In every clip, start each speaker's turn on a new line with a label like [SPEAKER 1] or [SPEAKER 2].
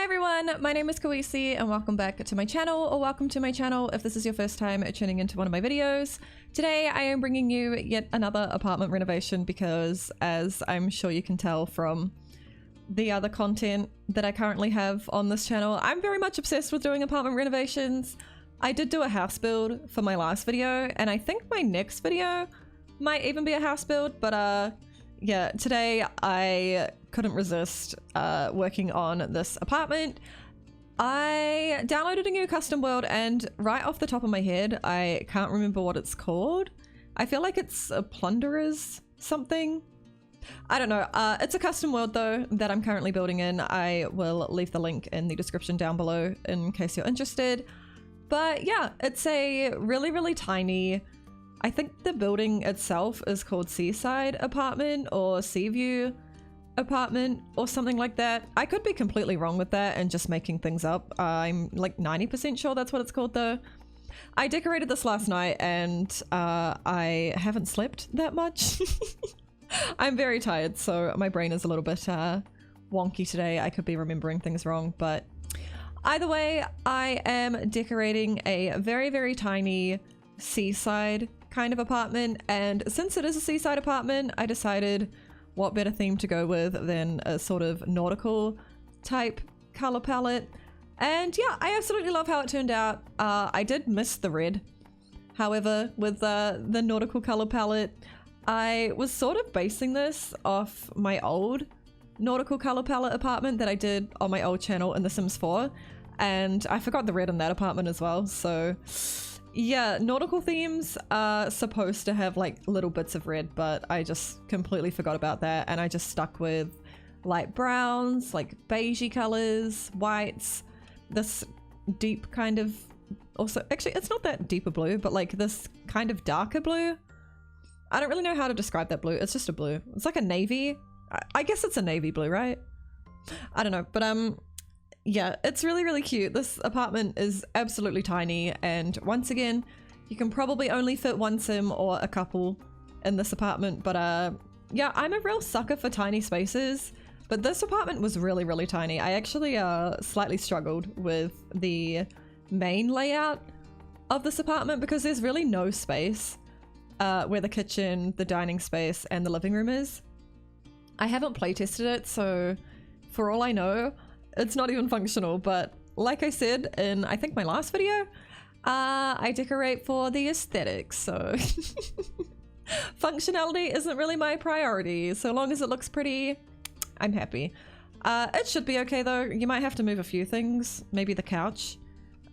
[SPEAKER 1] everyone, my name is Kawisi and welcome back to my channel, or welcome to my channel if this is your first time tuning into one of my videos. Today I am bringing you yet another apartment renovation because, as I'm sure you can tell from the other content that I currently have on this channel, I'm very much obsessed with doing apartment renovations. I did do a house build for my last video, and I think my next video might even be a house build, but yeah, today I couldn't resist working on this apartment. I downloaded a new custom world and right off the top of my head, I can't remember what it's called. I feel like it's a plunderer's something. I don't know. It's a custom world though that I'm currently building in. I will leave the link in the description down below in case you're interested. But yeah, it's a really tiny, I think the building itself is called Seaside apartment or Sea View apartment or something like that. I could be completely wrong with that and just making things up. I'm like 90% sure that's what it's called though. I decorated this last night and I haven't slept that much. I'm very tired, so my brain is a little bit wonky today. I could be remembering things wrong, but either way, I am decorating a very tiny seaside kind of apartment, and since it is a seaside apartment, I decided what better theme to go with than a sort of nautical type color palette. And yeah, I absolutely love how it turned out. I did miss the red, however, with the nautical color palette. I was sort of basing this off my old nautical color palette apartment that I did on my old channel in The Sims 4, and I forgot the red in that apartment as well. So yeah, nautical themes are supposed to have like little bits of red, but I just completely forgot about that, and I just stuck with light browns, like beigey colors, whites, this deep kind of, also actually it's not that deeper blue, but like this kind of darker blue. I don't really know how to describe that blue. It's just a blue. It's like a navy. I guess it's a navy blue, right? I don't know, but yeah, it's really cute. This apartment is absolutely tiny, and once again, you can probably only fit one sim or a couple in this apartment, but yeah, I'm a real sucker for tiny spaces, but this apartment was really tiny. I actually slightly struggled with the main layout of this apartment because there's really no space where the kitchen, the dining space, and the living room is. I haven't playtested it, so for all I know, it's not even functional, but like I said in I think my last video, I decorate for the aesthetics, so functionality isn't really my priority. So long as it looks pretty, I'm happy. It should be okay though. You might have to move a few things, maybe the couch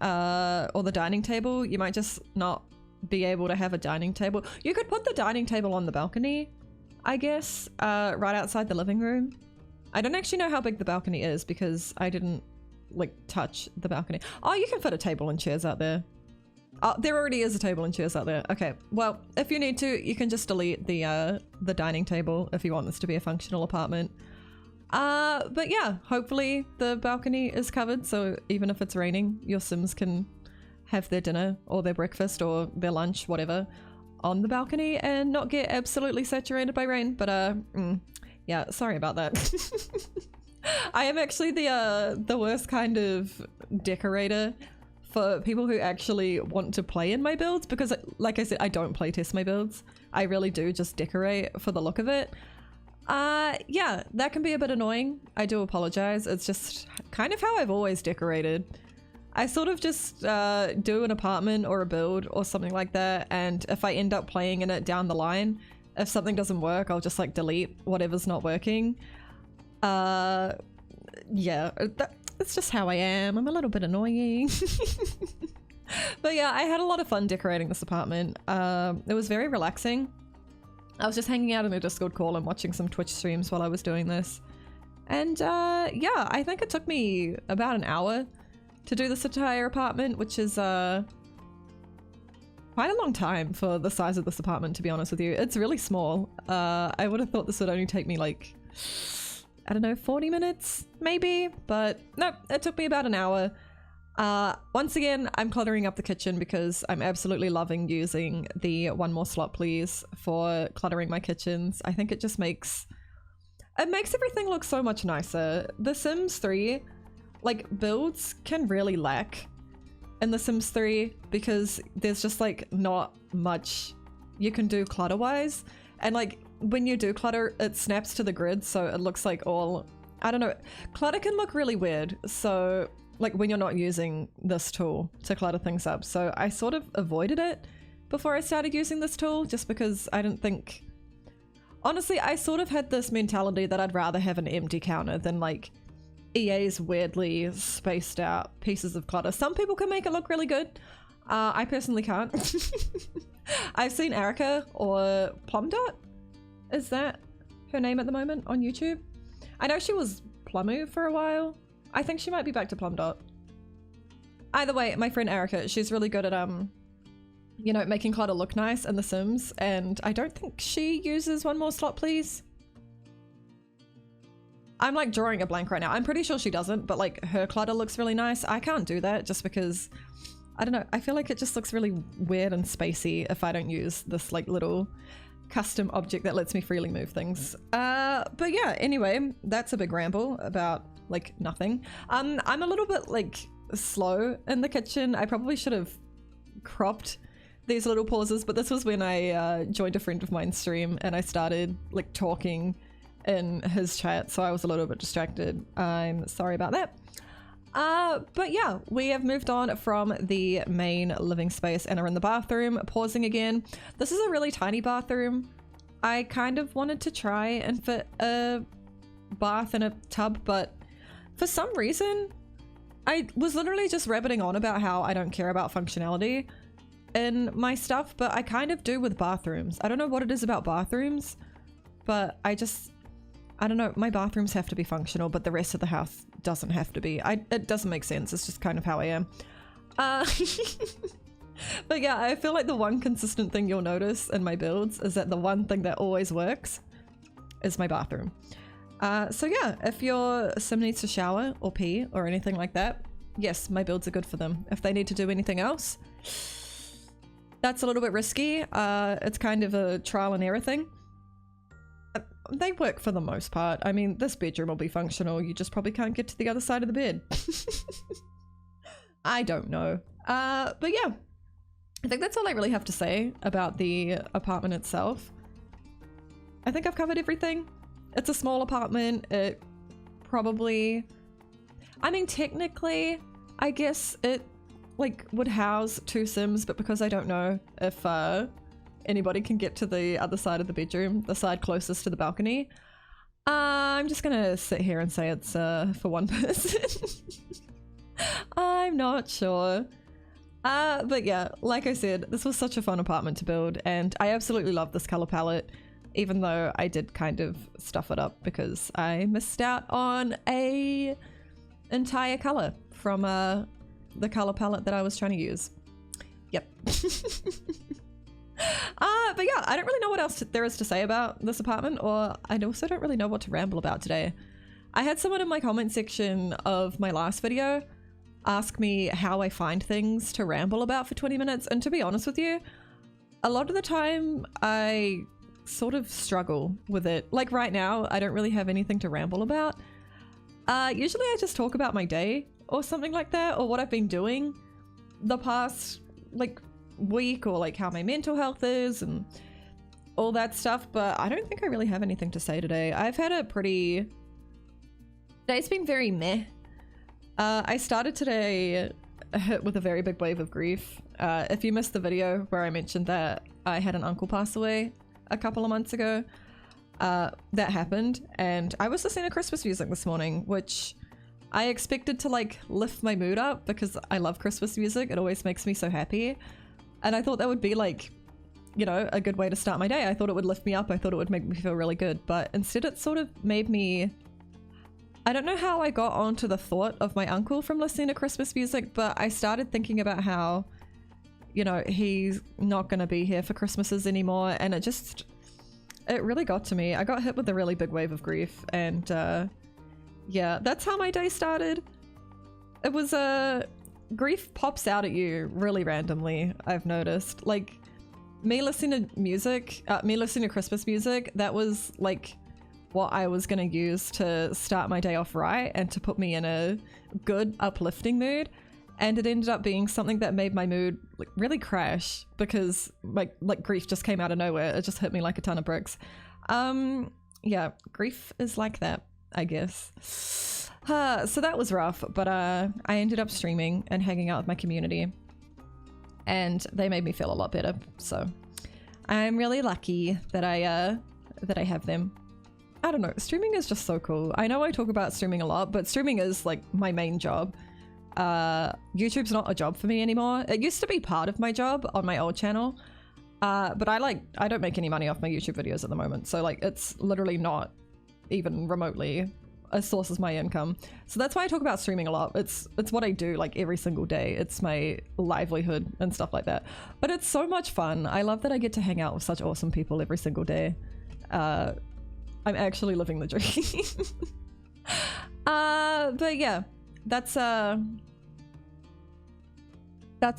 [SPEAKER 1] or the dining table. You might just not be able to have a dining table. You could put the dining table on the balcony, I guess, right outside the living room. I don't actually know how big the balcony is because I didn't like touch the balcony. Oh, you can fit a table and chairs out there. Oh, there already is a table and chairs out there. Okay, well, if you need to, you can just delete the dining table if you want this to be a functional apartment. But yeah, hopefully the balcony is covered, so even if it's raining, your Sims can have their dinner or their breakfast or their lunch, whatever, on the balcony and not get absolutely saturated by rain. But yeah, sorry about that. I am actually the worst kind of decorator for people who actually want to play in my builds, because like I said, I don't play test my builds. I really do just decorate for the look of it. Yeah, that can be a bit annoying. I do apologize. It's just kind of how I've always decorated. I sort of just do an apartment or a build or something like that, and if I end up playing in it down the line, if something doesn't work, I'll just like delete whatever's not working. Yeah, it's just how I am. I'm a little bit annoying. But yeah, I had a lot of fun decorating this apartment. It was very relaxing. I was just hanging out in a Discord call and watching some Twitch streams while I was doing this. And yeah, I think it took me about an hour to do this entire apartment, which is quite a long time for the size of this apartment, to be honest with you. It's really small. I would have thought this would only take me like, I don't know, 40 minutes maybe, but no, it took me about an hour. Once again, I'm cluttering up the kitchen because I'm absolutely loving using the one more slot please for cluttering my kitchens. I think it just makes everything look so much nicer. The Sims 3 like builds can really lack in The Sims 3 because there's just like not much you can do clutter wise, and like when you do clutter it snaps to the grid, so it looks like all, I don't know, clutter can look really weird, so like when you're not using this tool to clutter things up. So I sort of avoided it before I started using this tool just because I didn't think, honestly I sort of had this mentality that I'd rather have an empty counter than like EA's weirdly spaced out pieces of clutter. Some people can make it look really good. I personally can't. I've seen Erica, or Plumdot, is that her name at the moment on YouTube? I know she was Plumu for a while. I think she might be back to Plumdot. Either way, my friend Erica, she's really good at you know, making clutter look nice in The Sims, and I don't think she uses one more slot please. I'm like drawing a blank right now. I'm pretty sure she doesn't, but like her clutter looks really nice. I can't do that just because, I don't know, I feel like it just looks really weird and spacey if I don't use this like little custom object that lets me freely move things. But yeah, anyway, that's a big ramble about like nothing. I'm a little bit like slow in the kitchen. I probably should have cropped these little pauses, but this was when I joined a friend of mine's stream and I started like talking in his chat, so I was a little bit distracted. I'm sorry about that. But yeah, we have moved on from the main living space and are in the bathroom. Pausing again. This is a really tiny bathroom. I kind of wanted to try and fit a bath and a tub, but for some reason, I was literally just rabbiting on about how I don't care about functionality in my stuff, but I kind of do with bathrooms. I don't know what it is about bathrooms, but I don't know, my bathrooms have to be functional, but the rest of the house doesn't have to be. It doesn't make sense. It's just kind of how I am. But yeah, I feel like the one consistent thing you'll notice in my builds is that the one thing that always works is my bathroom. So yeah, if your sim needs to shower or pee or anything like that, yes, my builds are good for them. If they need to do anything else, that's a little bit risky. It's kind of a trial and error thing. They work for the most part. I mean, this bedroom will be functional. You just probably can't get to the other side of the bed. I don't know. But yeah, I think that's all I really have to say about the apartment itself. I think I've covered everything. It's a small apartment. It probably, I mean, technically, I guess it like would house 2 Sims, but because I don't know if anybody can get to the other side of the bedroom, the side closest to the balcony, I'm just gonna sit here and say it's for 1 person. I'm not sure. But yeah, like I said, this was such a fun apartment to build, and I absolutely love this color palette, even though I did kind of stuff it up because I missed out on a entire color from the color palette that I was trying to use. Yep. But yeah, I don't really know what else there is to say about this apartment, or I also don't really know what to ramble about today. I had someone in my comment section of my last video ask me how I find things to ramble about for 20 minutes, and to be honest with you, a lot of the time I sort of struggle with it. Like right now, I don't really have anything to ramble about. Usually I just talk about my day or something like that, or what I've been doing the past like week, or like how my mental health is and all that stuff, but I don't think I really have anything to say today. I've had a pretty... Today's been very meh. I started today hit with a very big wave of grief. If you missed the video where I mentioned that I had an uncle pass away a couple of months ago, that happened, and I was listening to Christmas music this morning, which I expected to like lift my mood up because I love Christmas music. It always makes me so happy. And I thought that would be like, you know, a good way to start my day. I thought it would lift me up. I thought it would make me feel really good. But instead it sort of made me... I don't know how I got onto the thought of my uncle from listening to Christmas music, but I started thinking about how, you know, he's not going to be here for Christmases anymore. And it really got to me. I got hit with a really big wave of grief. And yeah, that's how my day started. It was grief pops out at you really randomly, I've noticed. Like, me listening to music, me listening to Christmas music, that was like what I was going to use to start my day off right and to put me in a good, uplifting mood. And it ended up being something that made my mood like really crash because like grief just came out of nowhere. It just hit me like a ton of bricks. Yeah, grief is like that, I guess. So that was rough, but I ended up streaming and hanging out with my community, and they made me feel a lot better. So I'm really lucky that I have them. I don't know, streaming is just so cool. I know I talk about streaming a lot, but streaming is like my main job. YouTube's not a job for me anymore. It used to be part of my job on my old channel, but I don't make any money off my YouTube videos at the moment, so like it's literally not even remotely a source of my income. So that's why I talk about streaming a lot. It's what I do like every single day. It's my livelihood and stuff like that. But it's so much fun. I love that I get to hang out with such awesome people every single day. I'm actually living the dream. But yeah, that's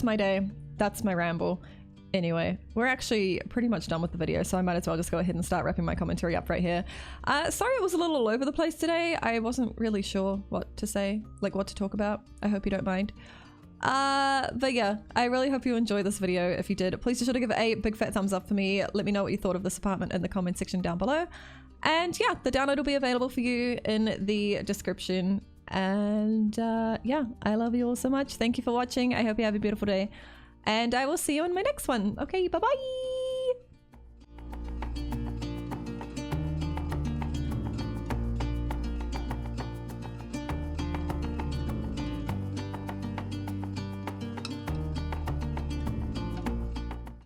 [SPEAKER 1] my day. That's my ramble. Anyway, we're actually pretty much done with the video, so I might as well just go ahead and start wrapping my commentary up right here. Sorry it was a little all over the place today. I wasn't really sure what to say, like what to talk about. I hope you don't mind. But yeah, I really hope you enjoyed this video. If you did, please be sure to give it a big fat thumbs up for me. Let me know what you thought of this apartment in the comment section down below. And yeah, the download will be available for you in the description. And yeah, I love you all so much. Thank you for watching. I hope you have a beautiful day. And I will see you in my next one. Okay, bye-bye.